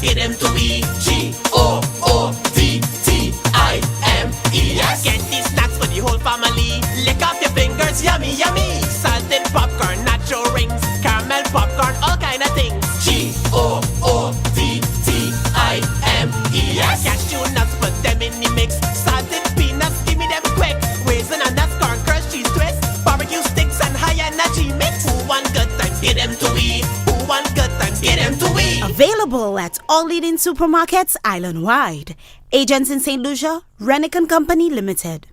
Get them to eat. G-O-O-D-T-I-M-E-S. Get these snacks for the whole family. Lick off your fingers, yummy, yummy. Salted popcorn, nacho rings, caramel popcorn, all kind of things. G-O-O-D-T-I-M-E-S. Cashew nuts, put them in the mix. Salted peanuts, give me them quick. Raisin and nuts, corn, crunch, cheese twist. Barbecue sticks and high energy mix. Who want good times? Get them to eat. Who want good times? Get them to eat. Available at all leading supermarkets island-wide. Agents in St. Lucia, Rennick & Company Limited.